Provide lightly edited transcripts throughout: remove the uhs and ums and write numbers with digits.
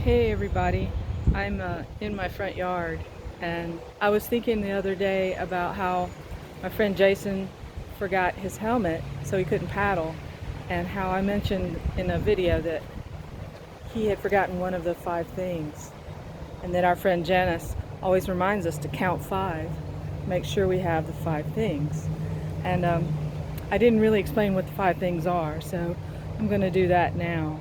Hey everybody, I'm in my front yard, and I was thinking the other day about how my friend Jason forgot his helmet so he couldn't paddle, and how I mentioned in a video that he had forgotten one of the 5 things, and that our friend Janice always reminds us to count 5, make sure we have the 5 things. And I didn't really explain what the 5 things are, so I'm going to do that now.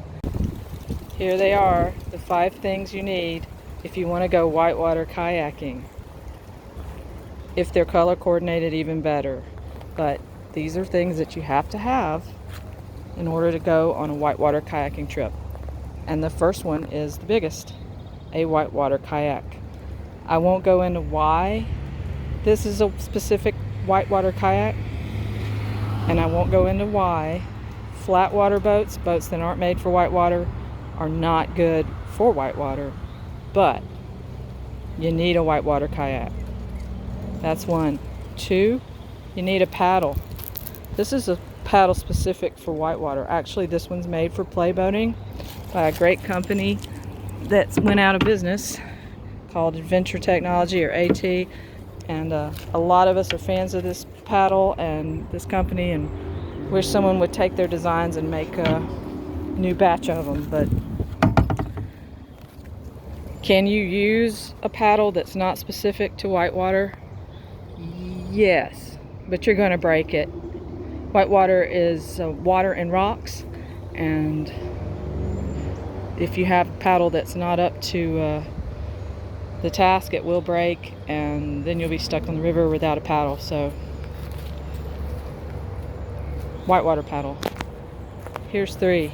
Here they are, the 5 things you need if you want to go whitewater kayaking. If they're color coordinated, even better. But these are things that you have to have in order to go on a whitewater kayaking trip. And the first one is the biggest, a whitewater kayak. I won't go into why this is a specific whitewater kayak, and I won't go into why flat water boats that aren't made for whitewater, are not good for whitewater, but you need a whitewater kayak. That's 1. 2, you need a paddle. This is a paddle specific for whitewater. Actually, this one's made for play boating by a great company that went out of business called Adventure Technology, or AT, and a lot of us are fans of this paddle and this company, and wish someone would take their designs and make a new batch of them. But can you use a paddle that's not specific to whitewater? Yes, but you're going to break it. Whitewater is water and rocks, and if you have a paddle that's not up to the task, it will break, and then you'll be stuck on the river without a paddle. So whitewater paddle. Here's 3.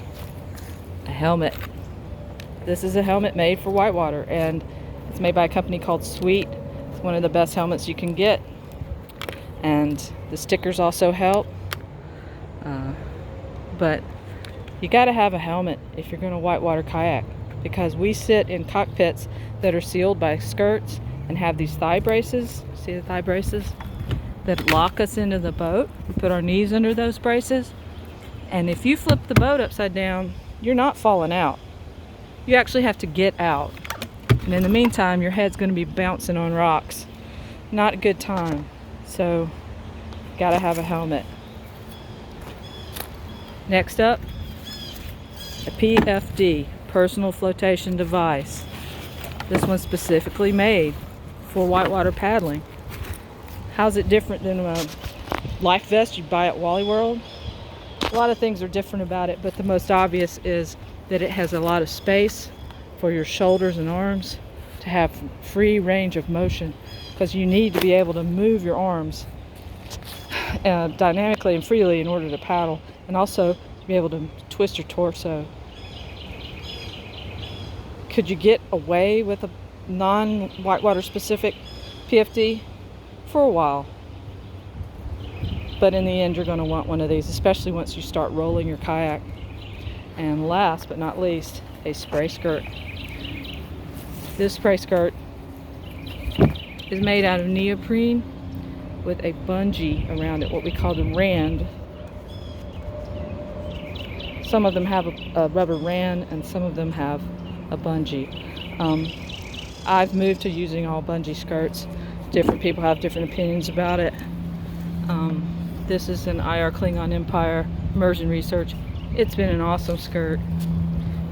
A helmet. This is a helmet made for whitewater, and it's made by a company called Sweet. It's one of the best helmets you can get, and the stickers also help. But you got to have a helmet if you're going to whitewater kayak, because we sit in cockpits that are sealed by skirts and have these thigh braces. See the thigh braces that lock us into the boat? We put our knees under those braces, and if you flip the boat upside down, you're not falling out. You actually have to get out. And in the meantime, your head's going to be bouncing on rocks. Not a good time. So, gotta have a helmet. Next up, a PFD, personal flotation device. This one's specifically made for whitewater paddling. How's it different than a life vest you'd buy at Wally World? A lot of things are different about it, but the most obvious is that it has a lot of space for your shoulders and arms to have free range of motion, because you need to be able to move your arms dynamically and freely in order to paddle, and also to be able to twist your torso. Could you get away with a non-whitewater specific PFD? For a while. But in the end, you're going to want one of these, especially once you start rolling your kayak. And last but not least, a spray skirt. This spray skirt is made out of neoprene with a bungee around it, what we call the rand. Some of them have a rubber rand, and some of them have a bungee. I've moved to using all bungee skirts. Different people have different opinions about it. This is an IR Klingon Empire immersion research. It's been an awesome skirt,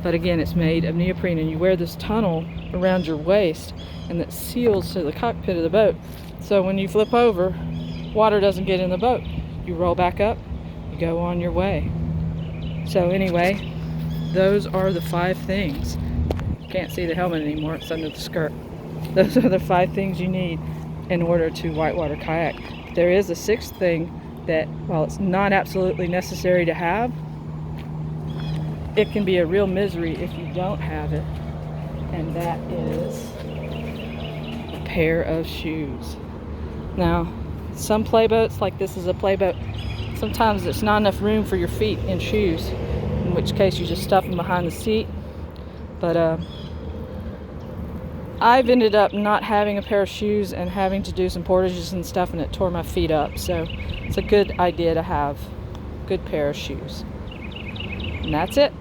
but again, it's made of neoprene, and you wear this tunnel around your waist, and that seals to the cockpit of the boat. So when you flip over, water doesn't get in the boat. You roll back up, you go on your way. So anyway, those are the 5 things. Can't see the helmet anymore, it's under the skirt. Those are the 5 things you need in order to whitewater kayak. There is a 6th thing that, while it's not absolutely necessary to have, it can be a real misery if you don't have it, and that is a pair of shoes. Now, some playboats, like this is a playboat, sometimes there's not enough room for your feet in shoes, in which case you just stuff them behind the seat. But I've ended up not having a pair of shoes and having to do some portages and stuff, and it tore my feet up. So it's a good idea to have a good pair of shoes. And that's it.